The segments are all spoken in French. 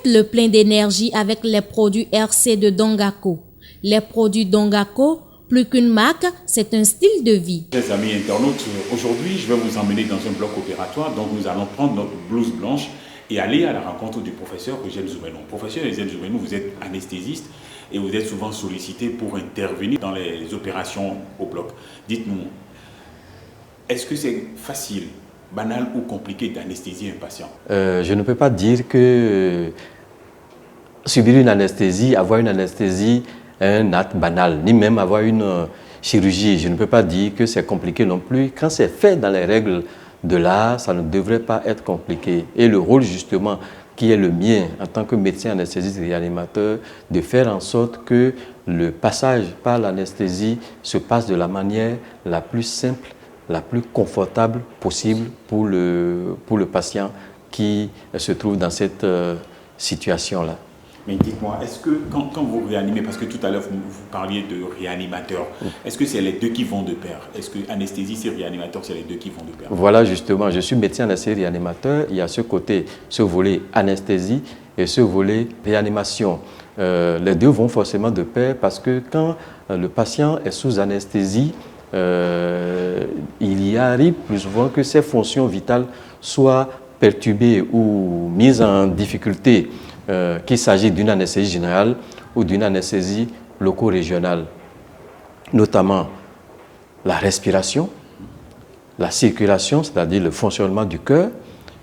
le plein d'énergie avec les produits RC de Dongaco. Les produits Dongaco, plus qu'une marque, c'est un style de vie. Chers amis internautes, aujourd'hui, je vais vous emmener dans un bloc opératoire. Donc, nous allons prendre notre blouse blanche et aller à la rencontre du professeur Eugène Zoumenon. Professeur Eugène Zoumenon, vous êtes anesthésiste et vous êtes souvent sollicité pour intervenir dans les opérations au bloc. Dites-nous, est-ce que c'est facile, banal ou compliqué d'anesthésier un patient? Je ne peux pas dire que subir une anesthésie, avoir une anesthésie est un acte banal, ni même avoir une chirurgie. Je ne peux pas dire que c'est compliqué non plus. Quand c'est fait dans les règles de l'art, ça ne devrait pas être compliqué. Et le rôle justement qui est le mien en tant que médecin anesthésiste réanimateur, de faire en sorte que le passage par l'anesthésie se passe de la manière la plus simple, la plus confortable possible pour le patient qui se trouve dans cette situation-là. Mais dites-moi, est-ce que quand vous réanimez, parce que tout à l'heure vous parliez de réanimateur, est-ce que c'est les deux qui vont de pair? Est-ce que anesthésiste et réanimateur, c'est les deux qui vont de pair? Voilà justement, je suis médecin anesthésiste réanimateur, il y a ce côté, ce volet anesthésie et ce volet réanimation. Les deux vont forcément de pair parce que quand le patient est sous anesthésie, il y arrive plus souvent que ses fonctions vitales soient perturbées ou mises en difficulté, qu'il s'agit d'une anesthésie générale ou d'une anesthésie loco-régionale, notamment la respiration, la circulation, c'est-à-dire le fonctionnement du cœur,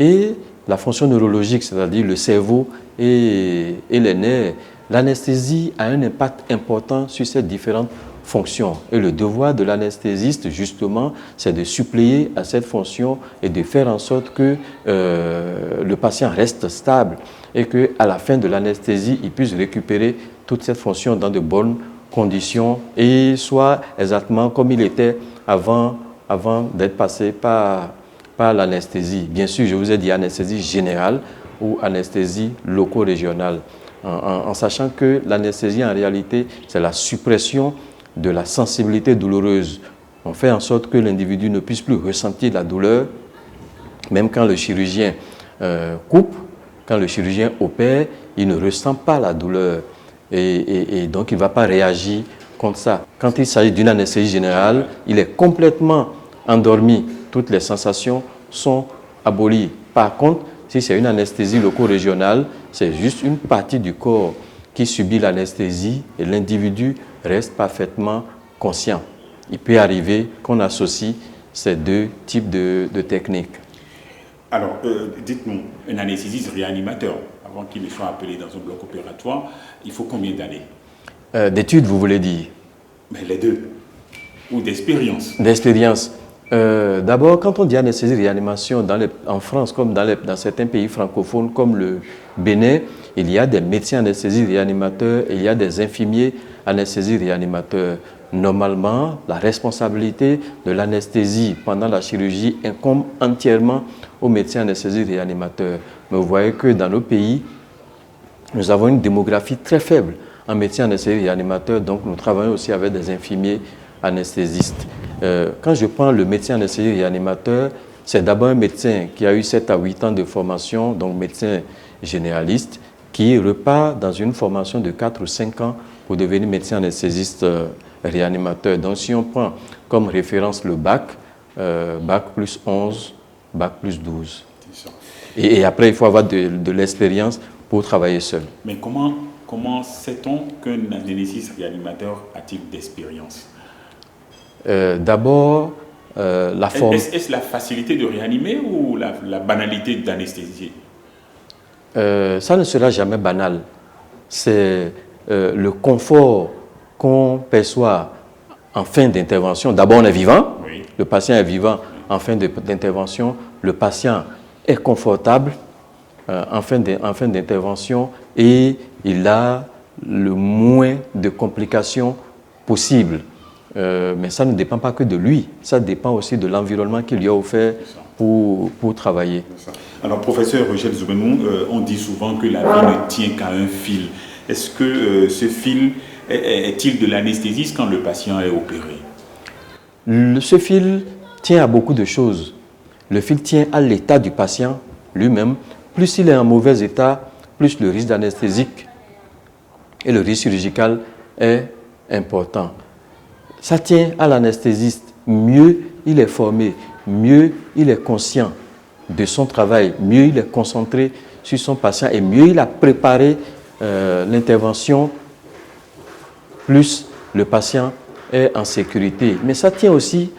et la fonction neurologique, c'est-à-dire le cerveau et les nerfs. L'anesthésie a un impact important sur ces différentes fonctions. Et le devoir de l'anesthésiste, justement, c'est de suppléer à cette fonction et de faire en sorte que le patient reste stable et qu'à la fin de l'anesthésie, il puisse récupérer toute cette fonction dans de bonnes conditions et soit exactement comme il était avant d'être passé par l'anesthésie. Bien sûr, je vous ai dit anesthésie générale ou anesthésie loco-régionale, en sachant que l'anesthésie, en réalité, c'est la suppression de la sensibilité douloureuse. On fait en sorte que l'individu ne puisse plus ressentir la douleur, même quand le chirurgien coupe, quand le chirurgien opère, il ne ressent pas la douleur et donc il ne va pas réagir contre ça. Quand il s'agit d'une anesthésie générale, il est complètement endormi, toutes les sensations sont abolies. Par contre, si c'est une anesthésie loco-régionale, c'est juste une partie du corps qui subit l'anesthésie et l'individu reste parfaitement conscient. Il peut arriver qu'on associe ces deux types de techniques. Alors, dites-nous, un anesthésiste réanimateur, avant qu'il ne soit appelé dans un bloc opératoire, il faut combien d'années? D'études, vous voulez dire? Mais les deux. Ou d'expérience? D'expérience. D'abord, quand on dit anesthésie réanimation en France, comme dans certains pays francophones, comme le Bénin, il y a des médecins anesthésistes réanimateurs et il y a des infirmiers anesthésistes réanimateurs. Normalement, la responsabilité de l'anesthésie pendant la chirurgie incombe entièrement aux médecins anesthésistes réanimateurs. Mais vous voyez que dans nos pays, nous avons une démographie très faible en médecins anesthésistes réanimateurs, donc nous travaillons aussi avec des infirmiers anesthésistes. Quand je prends le médecin anesthésiste réanimateur, c'est d'abord un médecin qui a eu 7 à 8 ans de formation, donc médecin généraliste, qui repart dans une formation de 4 ou 5 ans pour devenir médecin anesthésiste réanimateur. Donc si on prend comme référence le bac, bac plus 11, bac plus 12. Et après, il faut avoir de l'expérience pour travailler seul. Mais comment sait-on qu'un anesthésiste réanimateur a-t-il d'expérience? D'abord, la forme... Est-ce la facilité de réanimer ou la banalité d'anesthésier? Ça ne sera jamais banal. C'est le confort qu'on perçoit en fin d'intervention. D'abord, on est vivant, oui. Le patient est vivant en fin d'intervention, le patient est confortable en fin d'intervention et il a le moins de complications possibles. Mais ça ne dépend pas que de lui, ça dépend aussi de l'environnement qu'il lui a offert pour travailler. Alors, professeur Eugène Zoumenon, on dit souvent que la vie ne tient qu'à un fil. Est-ce que ce fil est-il de l'anesthésiste quand le patient est opéré? Ce fil tient à beaucoup de choses. Le fil tient à l'état du patient lui-même. Plus il est en mauvais état, plus le risque d'anesthésique et le risque chirurgical est important. Ça tient à l'anesthésiste. Mieux il est formé, mieux il est conscient de son travail, mieux il est concentré sur son patient et mieux il a préparé l'intervention, plus le patient est en sécurité. Mais ça tient aussi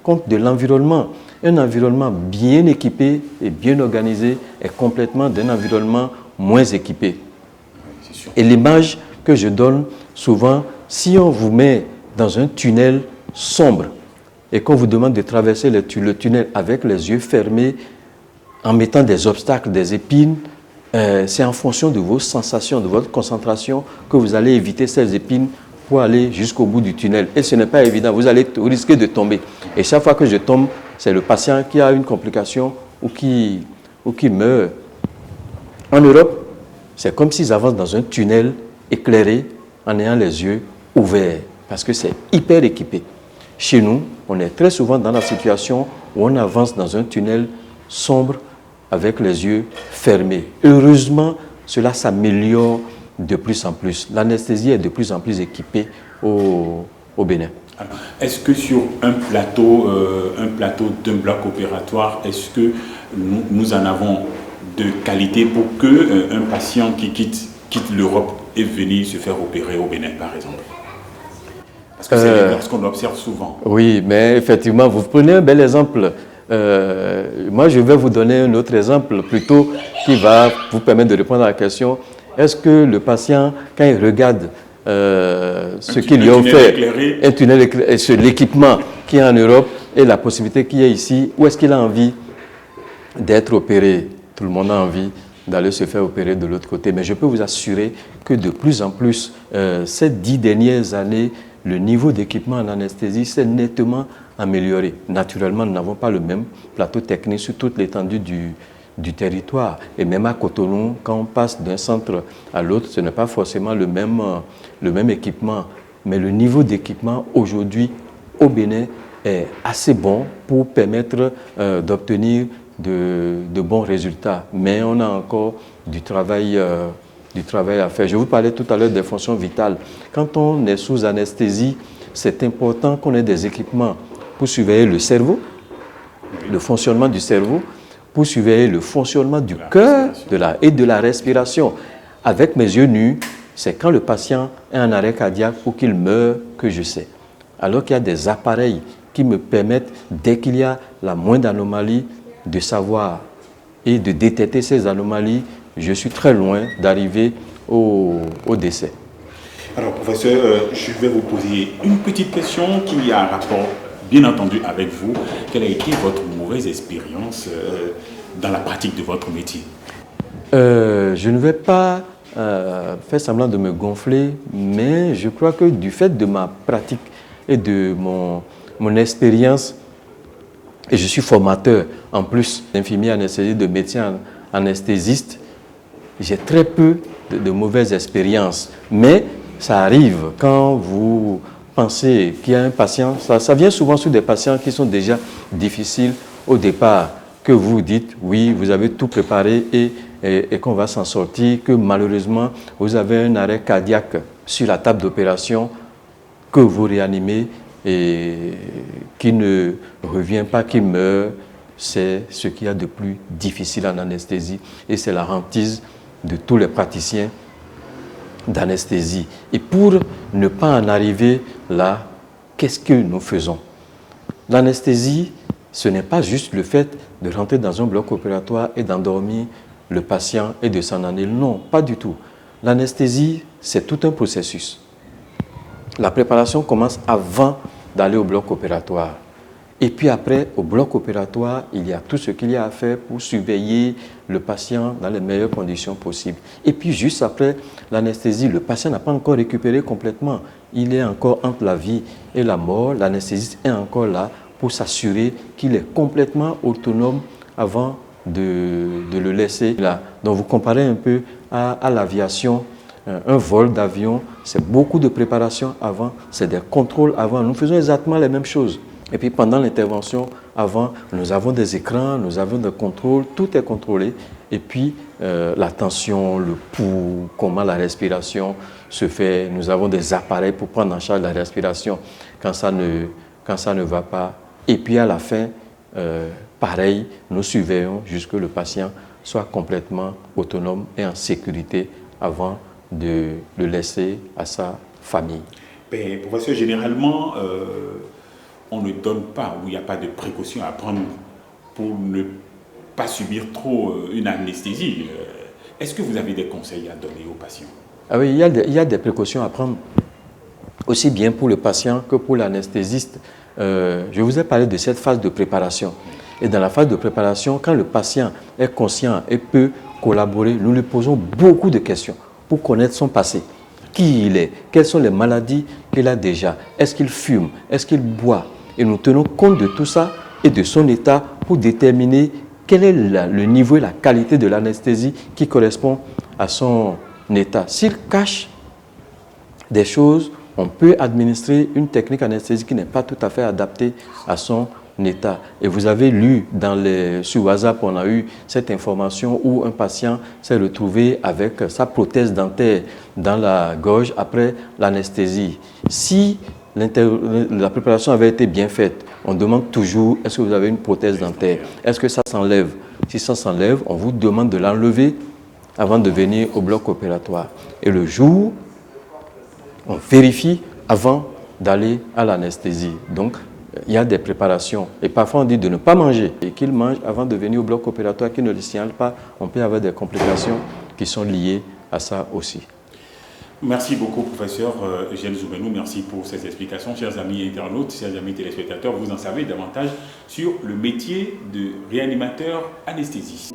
compte de l'environnement. Un environnement bien équipé et bien organisé est complètement d'un environnement moins équipé. Et l'image que je donne souvent, si on vous met dans un tunnel sombre et qu'on vous demande de traverser le tunnel avec les yeux fermés, en mettant des obstacles, des épines, c'est en fonction de vos sensations, de votre concentration que vous allez éviter ces épines pour aller jusqu'au bout du tunnel. Et ce n'est pas évident, vous allez risquer de tomber. Et chaque fois que je tombe, c'est le patient qui a une complication ou qui meurt. En Europe, c'est comme s'ils avancent dans un tunnel éclairé en ayant les yeux ouverts, parce que c'est hyper équipé. Chez nous, on est très souvent dans la situation où on avance dans un tunnel sombre avec les yeux fermés. Heureusement, cela s'améliore de plus en plus. L'anesthésie est de plus en plus équipée au Bénin. Est-ce que sur un plateau d'un bloc opératoire, est-ce que nous en avons de qualité pour qu'un patient qui quitte l'Europe et venir se faire opérer au Bénin, par exemple? Parce que c'est ce qu'on observe souvent. Oui, mais effectivement, vous prenez un bel exemple. Moi, je vais vous donner un autre exemple plutôt qui va vous permettre de répondre à la question. Est-ce que le patient, quand il regarde ce qu'il lui a offert, un tunnel éclairé, l'équipement qui est en Europe et la possibilité qui est ici, où est-ce qu'il a envie d'être opéré? Tout le monde a envie d'aller se faire opérer de l'autre côté. Mais je peux vous assurer que de plus en plus, ces 10 dernières années, le niveau d'équipement en anesthésie s'est nettement amélioré. Naturellement, nous n'avons pas le même plateau technique sur toute l'étendue du territoire. Et même à Cotonou, quand on passe d'un centre à l'autre, ce n'est pas forcément le même équipement. Mais le niveau d'équipement aujourd'hui au Bénin est assez bon pour permettre d'obtenir de bons résultats. Mais on a encore du travail à faire. Je vous parlais tout à l'heure des fonctions vitales. Quand on est sous anesthésie, c'est important qu'on ait des équipements pour surveiller le cerveau, le fonctionnement du cerveau, pour surveiller le fonctionnement du cœur et de la respiration. Avec mes yeux nus, c'est quand le patient est en arrêt cardiaque ou qu'il meurt que je sais. Alors qu'il y a des appareils qui me permettent, dès qu'il y a la moindre anomalie, de savoir et de détecter ces anomalies. Je suis très loin d'arriver au décès. Alors, professeur, je vais vous poser une petite question qui a un rapport, bien entendu, avec vous. Quelle a été votre mauvaise expérience dans la pratique de votre métier? Je ne vais pas faire semblant de me gonfler, mais je crois que du fait de ma pratique et de mon expérience, et je suis formateur en plus d'infirmier anesthésiste, de médecin anesthésiste, j'ai très peu de mauvaises expériences. Mais ça arrive quand vous pensez qu'il y a un patient, ça vient souvent sur des patients qui sont déjà difficiles au départ, que vous dites, oui, vous avez tout préparé et qu'on va s'en sortir, que malheureusement, vous avez un arrêt cardiaque sur la table d'opération, que vous réanimez et qui ne revient pas, qui meurt. C'est ce qu'il y a de plus difficile en anesthésie et c'est la hantise de tous les praticiens d'anesthésie. Et pour ne pas en arriver là, qu'est-ce que nous faisons? L'anesthésie, ce n'est pas juste le fait de rentrer dans un bloc opératoire et d'endormir le patient et de s'en aller. Non, pas du tout. L'anesthésie, c'est tout un processus. La préparation commence avant d'aller au bloc opératoire. Et puis après, au bloc opératoire, il y a tout ce qu'il y a à faire pour surveiller le patient dans les meilleures conditions possibles. Et puis juste après l'anesthésie, le patient n'a pas encore récupéré complètement. Il est encore entre la vie et la mort. L'anesthésiste est encore là pour s'assurer qu'il est complètement autonome avant de le laisser là. Donc vous comparez un peu à l'aviation. Un vol d'avion, c'est beaucoup de préparation avant, c'est des contrôles avant. Nous faisons exactement les mêmes choses. Et puis pendant l'intervention, avant, nous avons des écrans, nous avons des contrôles, tout est contrôlé. Et puis la tension, le pouls, comment la respiration se fait. Nous avons des appareils pour prendre en charge la respiration quand ça ne va pas. Et puis à la fin, pareil, nous surveillons jusqu'à ce que le patient soit complètement autonome et en sécurité avant de le laisser à sa famille. Mais, professeur, généralement, on ne donne pas, ou il n'y a pas de précautions à prendre pour ne pas subir trop une anesthésie. Est-ce que vous avez des conseils à donner aux patients? Ah oui, il y a des précautions à prendre, aussi bien pour le patient que pour l'anesthésiste. Je vous ai parlé de cette phase de préparation. Et dans la phase de préparation, quand le patient est conscient et peut collaborer, nous lui posons beaucoup de questions pour connaître son passé. Qui il est, quelles sont les maladies qu'il a déjà, est-ce qu'il fume, est-ce qu'il boit. Et nous tenons compte de tout ça et de son état pour déterminer quel est le niveau et la qualité de l'anesthésie qui correspond à son état. S'il cache des choses, on peut administrer une technique anesthésique qui n'est pas tout à fait adaptée à son état. Et vous avez lu sur WhatsApp, on a eu cette information où un patient s'est retrouvé avec sa prothèse dentaire dans la gorge après l'anesthésie. Si la préparation avait été bien faite, on demande toujours, est-ce que vous avez une prothèse dentaire? Est-ce que ça s'enlève? Si ça s'enlève, on vous demande de l'enlever avant de venir au bloc opératoire. Et le jour, on vérifie avant d'aller à l'anesthésie. Donc, il y a des préparations. Et parfois, on dit de ne pas manger et qu'il mange avant de venir au bloc opératoire, qu'il ne le signale pas. On peut avoir des complications qui sont liées à ça aussi. Merci beaucoup, professeur Eugène Zoumainou. Merci pour ces explications. Chers amis internautes, chers amis téléspectateurs, vous en savez davantage sur le métier de réanimateur anesthésiste.